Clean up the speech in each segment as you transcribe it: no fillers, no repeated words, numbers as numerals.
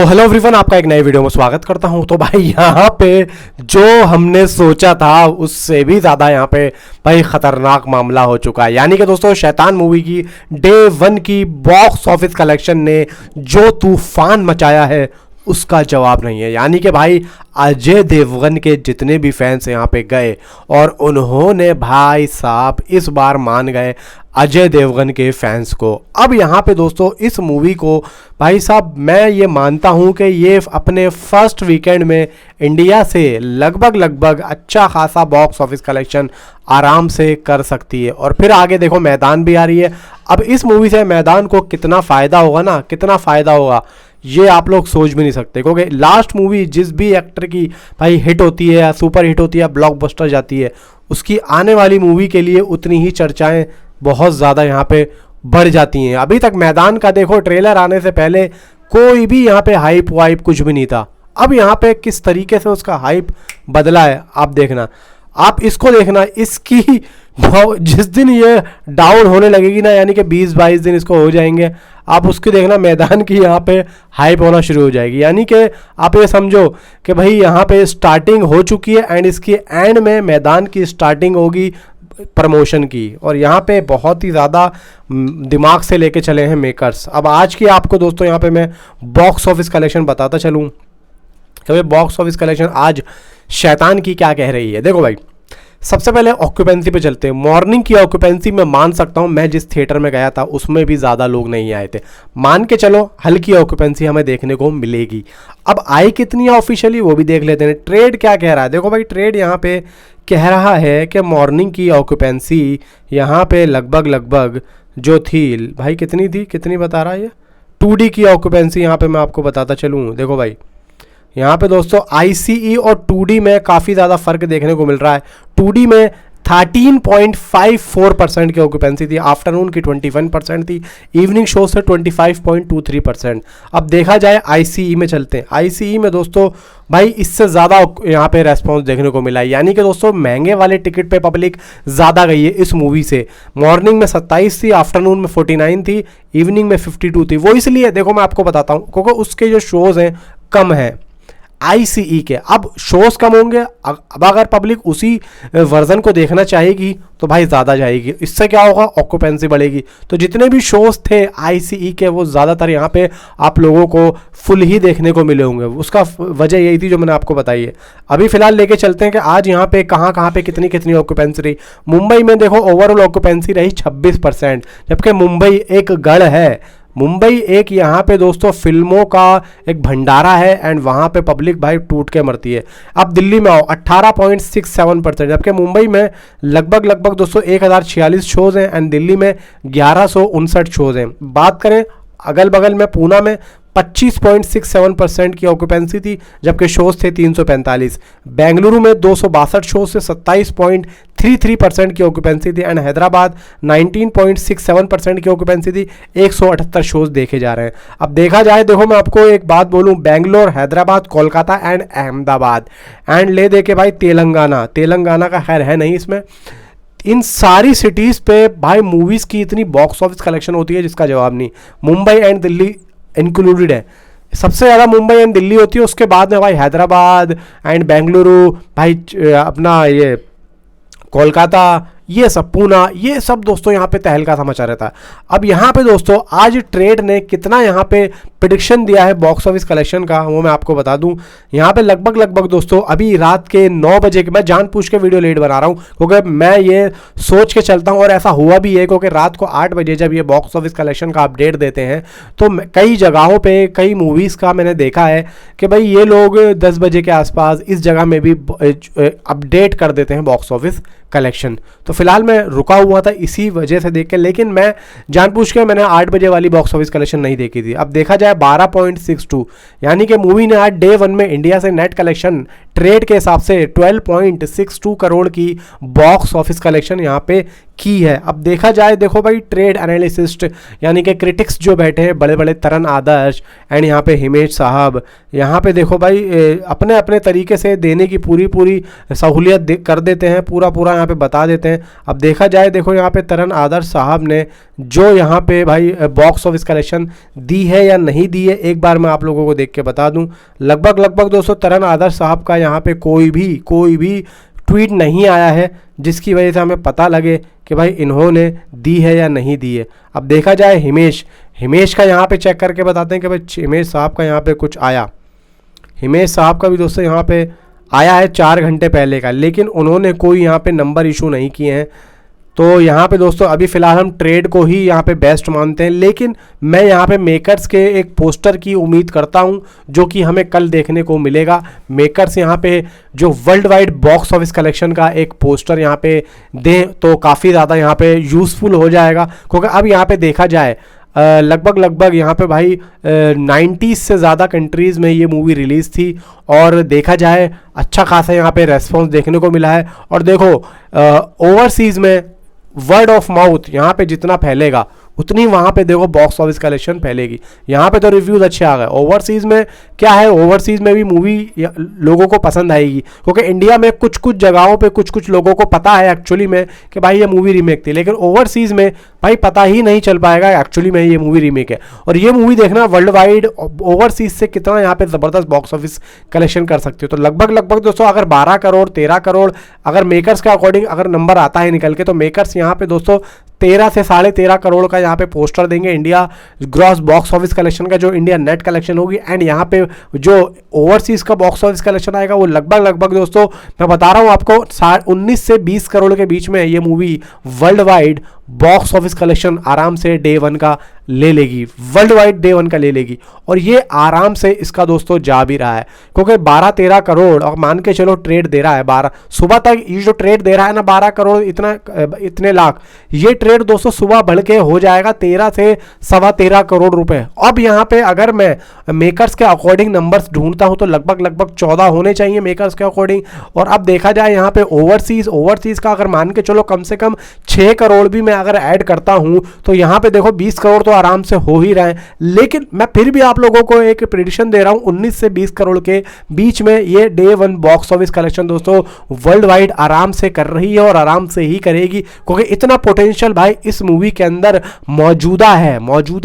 तो hello everyone, आपका एक नए वीडियो में स्वागत करता हूं। तो भाई यहाँ पे जो हमने सोचा था उससे भी ज़्यादा यहाँ पे भाई ख़तरनाक मामला हो चुका है। यानी कि दोस्तों, शैतान मूवी की डे 1 की बॉक्स ऑफिस कलेक्शन ने जो तूफान मचाया है उसका जवाब नहीं है। यानी कि भाई अजय देवगन के जितने भी फैंस यहाँ पे गए और उन्होंने भाई साहब इस बार मान गए अजय देवगन के फैंस को। अब यहाँ पे दोस्तों इस मूवी को भाई साहब मैं ये मानता हूँ कि ये अपने फर्स्ट वीकेंड में इंडिया से लगभग अच्छा खासा बॉक्स ऑफिस कलेक्शन आराम से कर सकती है। और फिर आगे देखो मैदान भी आ रही है। अब इस मूवी से मैदान को कितना फ़ायदा होगा ना, कितना फ़ायदा होगा ये आप लोग सोच भी नहीं सकते। क्योंकि लास्ट मूवी जिस भी एक्टर की भाई हिट होती है या सुपर हिट होती है, ब्लॉकबस्टर जाती है, उसकी आने वाली मूवी के लिए उतनी ही चर्चाएं बहुत ज़्यादा यहाँ पे बढ़ जाती हैं। अभी तक मैदान का देखो ट्रेलर आने से पहले कोई भी यहाँ पे हाइप वाइप कुछ भी नहीं था। अब यहाँ पे किस तरीके से उसका हाइप बदला है आप देखना, आप इसको देखना। इसकी जिस दिन ये डाउन होने लगेगी ना, यानी कि 20-22 दिन इसको हो जाएंगे, आप उसकी देखना मैदान की यहाँ पे हाइप होना शुरू हो जाएगी। यानी कि आप ये समझो कि भाई यहाँ पे स्टार्टिंग हो चुकी है एंड इसकी एंड में मैदान की स्टार्टिंग होगी प्रमोशन की। और यहाँ पे बहुत ही ज़्यादा दिमाग से लेके चले हैं मेकर्स। अब आज की आपको दोस्तों यहाँ पे मैं बॉक्स ऑफिस कलेक्शन बताता चलूँ कि भाई बॉक्स ऑफिस कलेक्शन आज शैतान की क्या कह रही है। देखो भाई, सबसे पहले ऑक्यूपेंसी पे चलते हैं। मॉर्निंग की ऑक्यूपेंसी मैं मान सकता हूँ, मैं जिस थिएटर में गया था उसमें भी ज़्यादा लोग नहीं आए थे। मान के चलो हल्की ऑक्यूपेंसी हमें देखने को मिलेगी। अब आई कितनी है ऑफिशियली वो भी देख लेते हैं। ट्रेड क्या कह रहा है, देखो भाई ट्रेड यहाँ पे कह रहा है कि मॉर्निंग की ऑक्यूपेंसी यहाँ पे लगभग जो थी भाई कितनी थी, कितनी बता रहा है ये 2D की ऑक्यूपेंसी। यहाँ पे मैं आपको बताता चलूँ, देखो भाई यहाँ पे दोस्तों ICE और 2D में काफ़ी ज़्यादा फ़र्क देखने को मिल रहा है। 2D में 13.54% की ऑक्यूपेंसी थी, आफ्टरनून की 21% थी, इवनिंग शो से 25.23%। अब देखा जाए ICE में चलते हैं। ICE में दोस्तों भाई इससे ज़्यादा यहाँ पे रेस्पॉन्स देखने को मिला है। यानी कि दोस्तों महंगे वाले टिकट पे पब्लिक ज़्यादा गई है इस मूवी से। मॉर्निंग में 27 थी, आफ्टरनून में 49 थी, इवनिंग में 52 थी। वो इसलिए देखो मैं आपको बताता हूँ क्योंकि उसके जो शोज़ हैं कम हैं ICE के। अब शोज़ कम होंगे, अब अगर पब्लिक उसी वर्जन को देखना चाहेगी तो भाई ज़्यादा जाएगी। इससे क्या होगा, ऑक्यूपेंसी बढ़ेगी। तो जितने भी शोज़ थे ICE के वो ज़्यादातर यहाँ पे आप लोगों को फुल ही देखने को मिले होंगे। उसका वजह यही थी जो मैंने आपको बताई है। अभी फ़िलहाल लेके चलते हैं कि आज यहाँ पे कहाँ पे कितनी ऑक्यूपेंसी रही। मुंबई में देखो ओवरऑल ऑक्यूपेंसी रही 26%, जबकि मुंबई एक गढ़ है। मुंबई एक यहाँ पे दोस्तों फिल्मों का एक भंडारा है एंड वहाँ पे पब्लिक भाई टूट के मरती है। अब दिल्ली में आओ 18.67%, जबकि मुंबई में लगभग दोस्तों 1046 शोज़ हैं एंड दिल्ली में 1159 शोज़ हैं। बात करें अगल बगल में पूना में 25.67% की ऑक्यूपेंसी थी, जबकि शोज़ थे 345। बेंगलुरु में 262 शोज़ से 27.33% की ऑक्यूपेंसी थी एंड हैदराबाद 19.67% की ऑक्यूपेंसी थी, 178 शोज़ देखे जा रहे हैं। अब देखा जाए, देखो मैं आपको एक बात बोलूं, बेंगलोर, हैदराबाद, कोलकाता एंड अहमदाबाद एंड ले दे के भाई तेलंगाना का खैर है नहीं इसमें। इन सारी सिटीज़ पे भाई मूवीज़ की इतनी बॉक्स ऑफिस कलेक्शन होती है जिसका जवाब नहीं। मुंबई एंड दिल्ली इंक्लूडेड है, सबसे ज़्यादा मुंबई एंड दिल्ली होती है, उसके बाद में भाई हैदराबाद एंड बेंगलुरु, भाई अपना ये कोलकाता, ये सब पूना, ये सब दोस्तों यहाँ पे तहलका सा मचा रहता है। अब यहाँ पे दोस्तों आज ट्रेड ने कितना यहाँ पे प्रेडिक्शन दिया है बॉक्स ऑफिस कलेक्शन का वो मैं आपको बता दूं। यहाँ पे लगभग दोस्तों अभी रात के 9 बजे के, मैं जानबूझ के वीडियो लेट बना रहा हूँ क्योंकि मैं ये सोच के चलता हूँ और ऐसा हुआ भी है क्योंकि रात को 8 बजे जब ये बॉक्स ऑफिस कलेक्शन का अपडेट देते हैं तो कई जगहों पर कई मूवीज़ का मैंने देखा है कि भाई ये लोग 10 बजे के आसपास इस जगह में भी अपडेट कर देते हैं बॉक्स ऑफिस कलेक्शन। तो फिलहाल मैं रुका हुआ था इसी वजह से देख के, लेकिन मैं जानबूझ के मैंने 8 बजे वाली बॉक्स ऑफिस कलेक्शन नहीं देखी थी। अब देखा जाए 12.62, यानी कि मूवी ने आज डे 1 में इंडिया से नेट कलेक्शन ट्रेड के हिसाब से 12.62 करोड़ की बॉक्स ऑफिस कलेक्शन यहाँ पे की है। अब देखा जाए, देखो भाई, ट्रेड एनालिसिस्ट यानी कि क्रिटिक्स जो बैठे हैं बड़े बड़े, तरन आदर्श एंड यहाँ पे हिमेश साहब, यहाँ पे देखो भाई अपने अपने तरीके से देने की पूरी सहूलियत कर देते हैं, पूरा यहाँ पे बता देते हैं। अब देखा जाए, देखो यहाँ पे तरन आदर्श साहब ने जो यहाँ पे भाई बॉक्स ऑफिस कलेक्शन दी है या नहीं दी है, एक बार मैं आप लोगों को देख के बता दूं। लगभग दोस्तों तरन आदर्श साहब का यहाँ पे कोई भी ट्वीट नहीं आया है जिसकी वजह से हमें पता लगे कि भाई इन्होंने दी है या नहीं दी है। अब देखा जाए हिमेश का यहाँ पे चेक करके बताते हैं कि भाई हिमेश साहब का यहाँ पे कुछ आया। हिमेश साहब का भी दोस्तों यहाँ पे आया है 4 घंटे पहले का, लेकिन उन्होंने कोई यहाँ पे नंबर इशू नहीं किए हैं। तो यहाँ पे दोस्तों अभी फ़िलहाल हम ट्रेड को ही यहाँ पे बेस्ट मानते हैं, लेकिन मैं यहाँ पे मेकर्स के एक पोस्टर की उम्मीद करता हूँ जो कि हमें कल देखने को मिलेगा। मेकर्स यहाँ पे जो world wide box office collection का एक पोस्टर यहाँ पे दें तो काफ़ी ज़्यादा यहाँ पे यूज़फुल हो जाएगा, क्योंकि अब यहाँ पे देखा जाए लगभग यहाँ पे भाई 90 से ज़्यादा कंट्रीज़ में ये मूवी रिलीज़ थी और देखा जाए अच्छा खासा यहाँ पे रेस्पॉन्स देखने को मिला है। और देखो ओवरसीज़ में वर्ड ऑफ माउथ यहाँ पे जितना फैलेगा उतनी वहाँ पे देखो बॉक्स ऑफिस कलेक्शन फैलेगी। यहाँ पे तो रिव्यूज़ अच्छे आ गए। ओवरसीज़ में क्या है, ओवरसीज़ में भी मूवी लोगों को पसंद आएगी, क्योंकि इंडिया में कुछ जगहों पे कुछ लोगों को पता है एक्चुअली में कि भाई ये मूवी रीमेक थी, लेकिन ओवरसीज़ में भाई पता ही नहीं चल पाएगा एक्चुअली में ये मूवी रीमेक है। और ये मूवी देखना वर्ल्ड वाइड ओवरसीज़ से कितना यहाँ पे ज़बरदस्त बॉक्स ऑफिस कलेक्शन कर सकती हो। तो लगभग दोस्तों अगर 12 करोड़ 13 करोड़ अगर मेकर्स के अकॉर्डिंग अगर नंबर आता है निकल के, तो मेकर्स यहाँ पे दोस्तों 13 से 13.5 करोड़ का यहाँ पे पोस्टर देंगे India gross box office collection का, जो इंडिया नेट कलेक्शन होगी। एंड यहाँ पे जो ओवरसीज़ का बॉक्स ऑफिस कलेक्शन आएगा वो लगभग दोस्तों मैं बता रहा हूँ आपको 19 से 20 करोड़ के बीच में ये movie world wide box office collection आराम से डे 1 का ले लेगी, वर्ल्ड वाइड डे 1 का ले लेगी। और ये आराम से इसका दोस्तों जा भी रहा है, क्योंकि 12-13 करोड़ और मान के चलो ट्रेड दे रहा है 12 सुबह तक, ये जो ट्रेड दे रहा है ना 12 करोड़ इतने लाख, ये ट्रेड दोस्तों सुबह बढ़ के हो जाएगा 13 से 13.25 करोड़ रुपए। अब यहाँ पे अगर मैं मेकर्स के अकॉर्डिंग नंबर्स ढूंढता हूँ तो लगभग 14 होने चाहिए मेकर्स के अकॉर्डिंग। और अब देखा जाए यहाँ पे ओवरसीज का अगर मान के चलो कम से कम 6 करोड़ भी मैं अगर ऐड करता हूँ तो यहाँ पे देखो 20 करोड़ तो आराम से हो ही रहे हैं। लेकिन मैं फिर भी आप लोगों को एक प्रेडिक्शन दे रहा हूँ 19 से 20 करोड़ के बीच में ये डे 1 बॉक्स ऑफिस कलेक्शन दोस्तों वर्ल्ड वाइड आराम से कर रही है और आराम से ही करेगी, क्योंकि इतना पोटेंशियल भाई इस मूवी के अंदर मौजूदा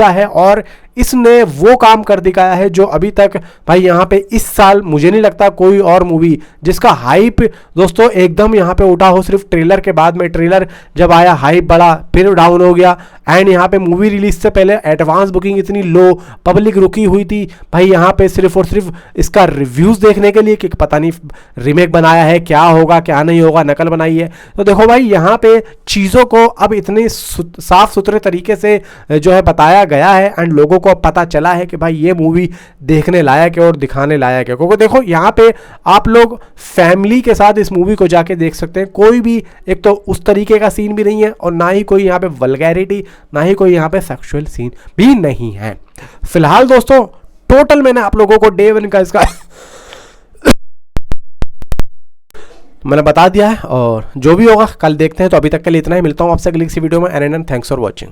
है और इसने वो काम कर दिखाया है जो अभी तक भाई यहाँ पे इस साल मुझे नहीं लगता कोई और मूवी जिसका हाइप दोस्तों एकदम यहाँ पे उठा हो। सिर्फ ट्रेलर के बाद में, ट्रेलर जब आया हाइप बढ़ा फिर डाउन हो गया। एंड यहाँ पे मूवी रिलीज से पहले एडवांस बुकिंग इतनी लो, पब्लिक रुकी हुई थी भाई यहाँ पे सिर्फ और सिर्फ इसका रिव्यूज़ देखने के लिए कि पता नहीं रीमेक बनाया है, क्या होगा क्या नहीं होगा, नकल बनाई है। तो देखो भाई यहाँ पे चीज़ों को अब इतने साफ सुथरे तरीके से जो है बताया गया है एंड लोगों को पता चला है कि भाई ये मूवी देखने लायक है और दिखाने लायक है। क्योंकि देखो यहाँ पे आप लोग फैमिली के साथ इस मूवी को जाके देख सकते हैं। कोई भी एक तो उस तरीके का सीन भी नहीं है और ना ही कोई यहाँ पे वल्गैरिटी, ना ही कोई यहाँ पे सेक्सुअल सीन भी नहीं है। फिलहाल दोस्तों टोटल मैंने आप लोगों को डे 1 का इसका मैंने बता दिया है और जो भी होगा कल देखते हैं। तो अभी तक के लिए इतना ही, मिलता हूँ आपसे अगली किसी वीडियो में। And thanks for watching.